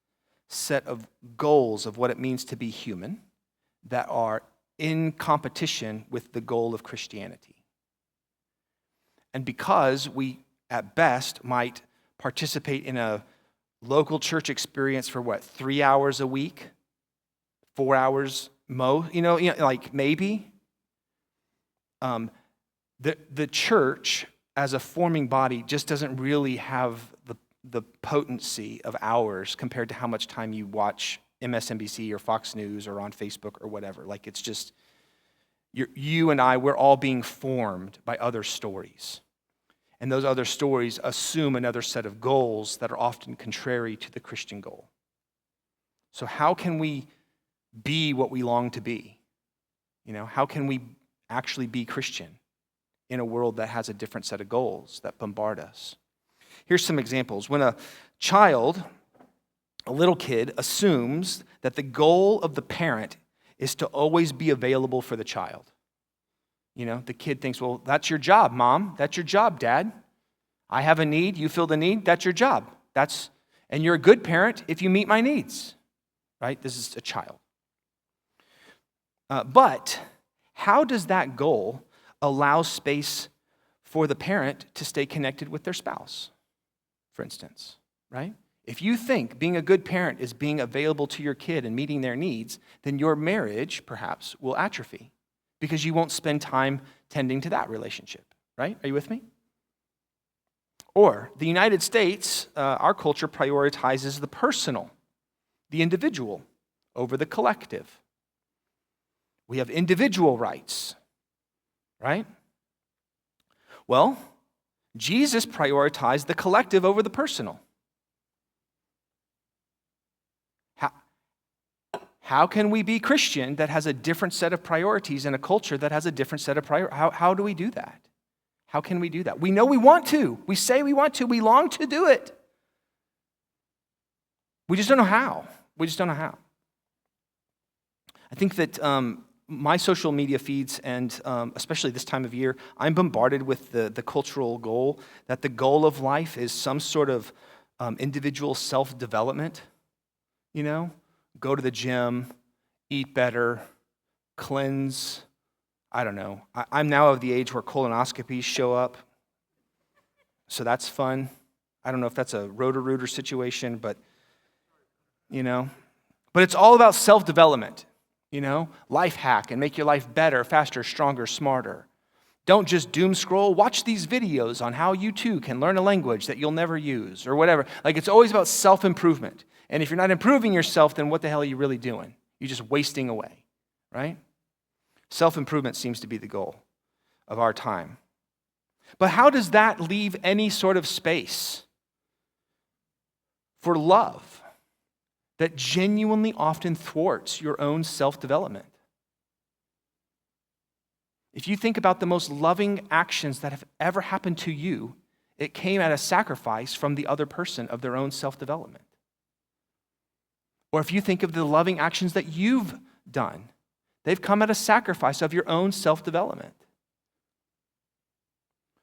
set of goals of what it means to be human that are in competition with the goal of Christianity. And because we, at best, might participate in a local church experience for 3 hours a week, 4 hours like maybe. The church as a forming body just doesn't really have the potency of hours compared to how much time you watch MSNBC or Fox News or on Facebook or whatever. Like, it's just, you and I, we're all being formed by other stories. And those other stories assume another set of goals that are often contrary to the Christian goal. So how can we be what we long to be? How can we actually be Christian in a world that has a different set of goals that bombard us? Here's some examples. When a little kid, assumes that the goal of the parent is to always be available for the child. The kid thinks, well, that's your job, Mom. That's your job, Dad. I have a need. You feel the need. That's your job. And you're a good parent if you meet my needs, right? This is a child. But how does that goal allow space for the parent to stay connected with their spouse, for instance, right? If you think being a good parent is being available to your kid and meeting their needs, then your marriage, perhaps, will atrophy because you won't spend time tending to that relationship, right? Are you with me? Or the United States, our culture prioritizes the personal, the individual, over the collective. We have individual rights, right? Well, Jesus prioritized the collective over the personal. How can we be Christian that has a different set of priorities in a culture that has a different set of priorities? How do we do that? How can we do that? We know we want to. We say we want to. We long to do it. We just don't know how. I think that my social media feeds, and especially this time of year, I'm bombarded with the cultural goal that the goal of life is some sort of individual self-development, go to the gym, eat better, cleanse. I don't know. I'm now of the age where colonoscopies show up, so that's fun. I don't know if that's a Roto-Rooter situation, but, But it's all about self-development, life hack and make your life better, faster, stronger, smarter. Don't just doom scroll. Watch these videos on how you too can learn a language that you'll never use or whatever. Like, it's always about self-improvement. And if you're not improving yourself, then what the hell are you really doing? You're just wasting away, right? Self-improvement seems to be the goal of our time. But how does that leave any sort of space for love that genuinely often thwarts your own self-development? If you think about the most loving actions that have ever happened to you, it came at a sacrifice from the other person of their own self-development. Or if you think of the loving actions that you've done, they've come at a sacrifice of your own self-development.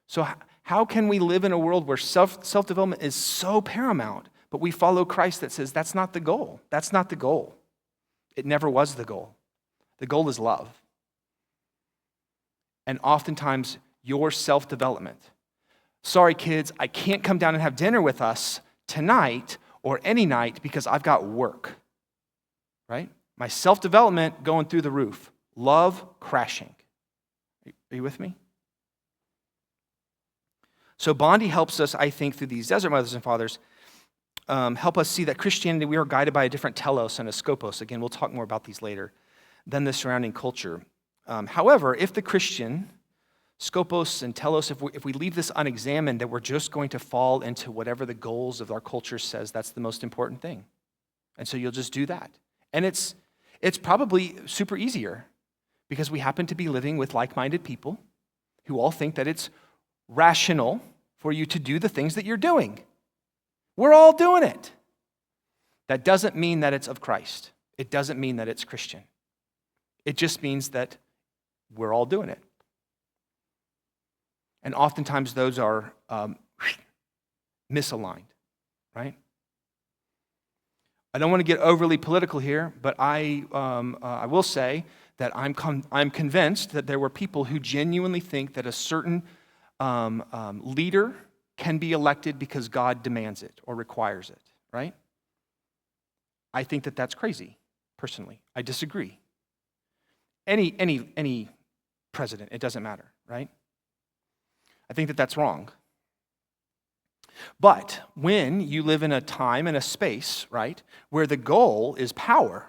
So how can we live in a world where self-development is so paramount, but we follow Christ that says that's not the goal? That's not the goal. It never was the goal. The goal is love. And oftentimes, your self-development. Sorry, kids, I can't come down and have dinner with us tonight or any night because I've got work, right? My self-development going through the roof. Love crashing. Are you with me? So Bondi helps us, I think, through these desert mothers and fathers, help us see that Christianity, we are guided by a different telos and a skopos. Again, we'll talk more about these later, than the surrounding culture. However, if the Christian, skopos and telos, if we leave this unexamined, that we're just going to fall into whatever the goals of our culture says that's the most important thing. And so you'll just do that. And it's probably super easier because we happen to be living with like-minded people who all think that it's rational for you to do the things that you're doing. We're all doing it. That doesn't mean that it's of Christ. It doesn't mean that it's Christian. It just means that we're all doing it. And oftentimes those are misaligned, right? I don't want to get overly political here, but I will say that I'm convinced that there were people who genuinely think that a certain leader can be elected because God demands it or requires it, right? I think that that's crazy, personally. I disagree. Any president, it doesn't matter, right? I think that that's wrong. But when you live in a time and a space, right, where the goal is power,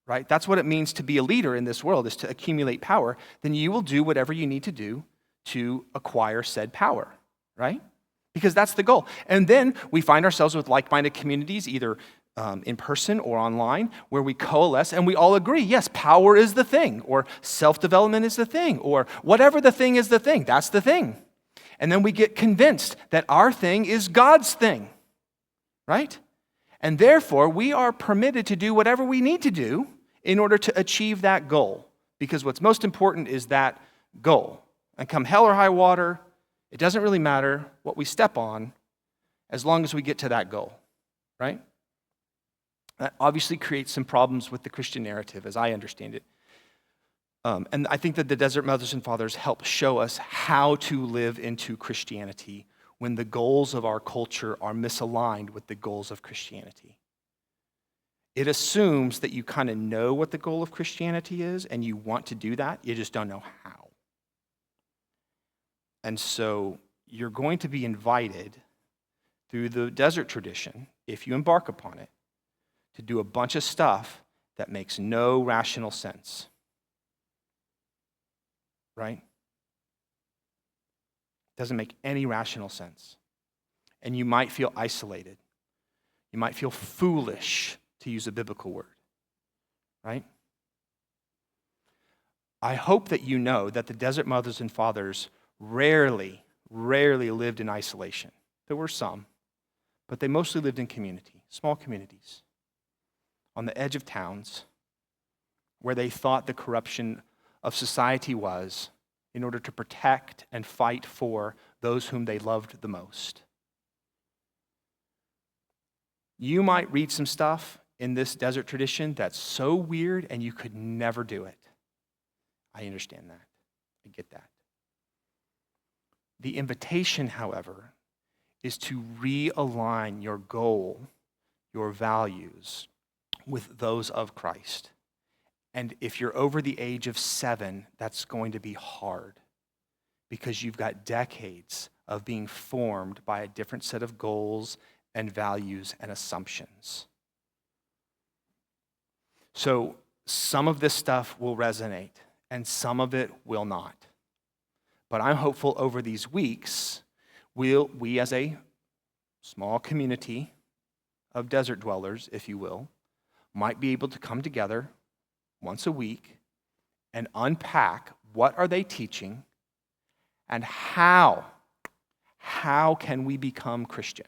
right, that's what it means to be a leader in this world, is to accumulate power, then you will do whatever you need to do to acquire said power, right? Because that's the goal. And then we find ourselves with like-minded communities, either in person or online, where we coalesce and we all agree, yes, power is the thing, or self-development is the thing, or whatever the thing is the thing, that's the thing. And then we get convinced that our thing is God's thing, right? And therefore, we are permitted to do whatever we need to do in order to achieve that goal. Because what's most important is that goal. And come hell or high water, it doesn't really matter what we step on as long as we get to that goal, right? That obviously creates some problems with the Christian narrative, as I understand it. And I think that the Desert Mothers and Fathers help show us how to live into Christianity when the goals of our culture are misaligned with the goals of Christianity. It assumes that you kind of know what the goal of Christianity is and you want to do that, you just don't know how. And so you're going to be invited through the desert tradition, if you embark upon it, to do a bunch of stuff that makes no rational sense. Right? Doesn't make any rational sense. And you might feel isolated. You might feel foolish, to use a biblical word. Right? I hope that you know that the Desert Mothers and Fathers rarely lived in isolation. There were some, but they mostly lived in community, small communities, on the edge of towns, where they thought the corruption of society was in order to protect and fight for those whom they loved the most. You might read some stuff in this desert tradition that's so weird and you could never do it. I understand that. I get that. The invitation, however, is to realign your goal, your values, with those of Christ. And if you're over the age of 7, that's going to be hard because you've got decades of being formed by a different set of goals and values and assumptions. So some of this stuff will resonate and some of it will not. But I'm hopeful over these weeks, we as a small community of desert dwellers, if you will, might be able to come together once a week and unpack what are they teaching and how can we become Christian?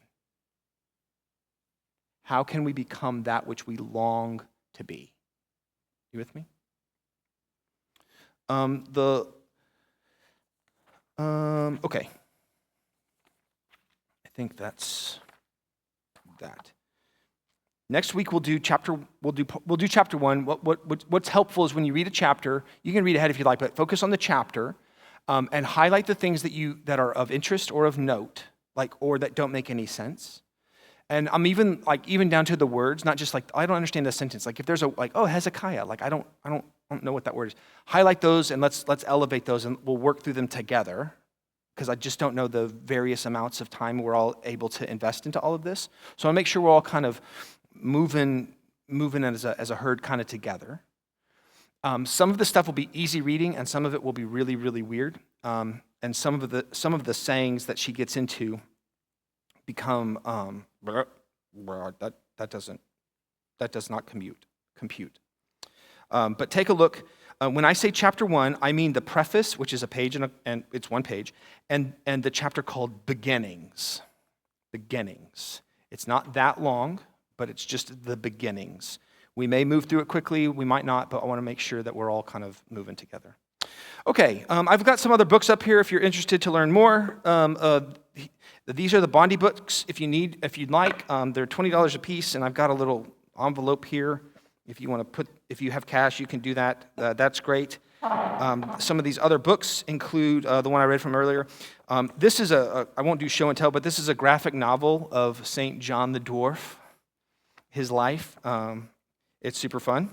How can we become that which we long to be? You with me? Okay. I think that's that. Next week we'll do chapter 1. What's helpful is when you read a chapter, you can read ahead if you like, but focus on the chapter and highlight the things that are of interest or of note, or that don't make any sense. And I'm even down to the words, not just I don't understand the sentence. If there's Hezekiah, I don't know what that word is. Highlight those and let's elevate those and we'll work through them together, because I just don't know the various amounts of time we're all able to invest into all of this. So I'll make sure we're all kind of moving as a herd kind of together. Some of the stuff will be easy reading, and some of it will be really, really weird. And some of the sayings that she gets into become that does not compute. But take a look. When I say chapter 1, I mean the preface, which is a page and it's one page, and the chapter called Beginnings. Beginnings. It's not that long, but it's just the beginnings. We may move through it quickly, we might not, but I want to make sure that we're all kind of moving together. Okay, I've got some other books up here if you're interested to learn more. These are the Bondi books if you'd like. They're $20 a piece, and I've got a little envelope here. If you have cash, you can do that. That's great. Some of these other books include the one I read from earlier. This is I won't do show and tell, but this is a graphic novel of St. John the Dwarf, his life. It's super fun.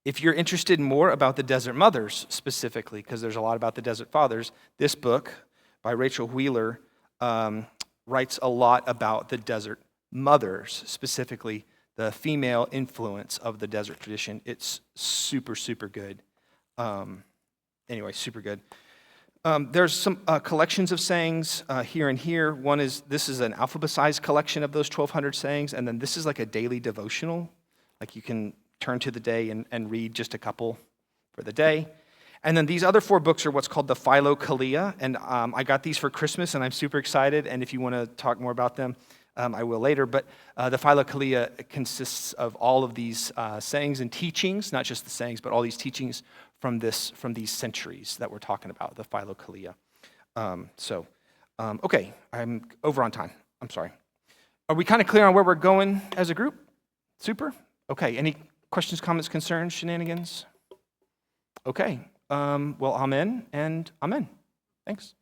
If you're interested more about the Desert Mothers specifically, because there's a lot about the Desert Fathers, this book by Rachel Wheeler writes a lot about the desert mothers, specifically the female influence of the desert tradition. It's super, super good. Anyway, super good. There's some collections of sayings here and here. One is, this is an alphabetized collection of those 1,200 sayings, and then this is like a daily devotional. Like you can turn to the day and read just a couple for the day. And then these other 4 books are what's called the Philokalia, and I got these for Christmas, and I'm super excited, and if you want to talk more about them, I will later. But the Philokalia consists of all of these sayings and teachings, not just the sayings, but all these teachings from these centuries that we're talking about, the Philokalia. Okay, I'm over on time. I'm sorry. Are we kind of clear on where we're going as a group? Super? Okay, any questions, comments, concerns, shenanigans? Okay, well, amen and amen. Thanks.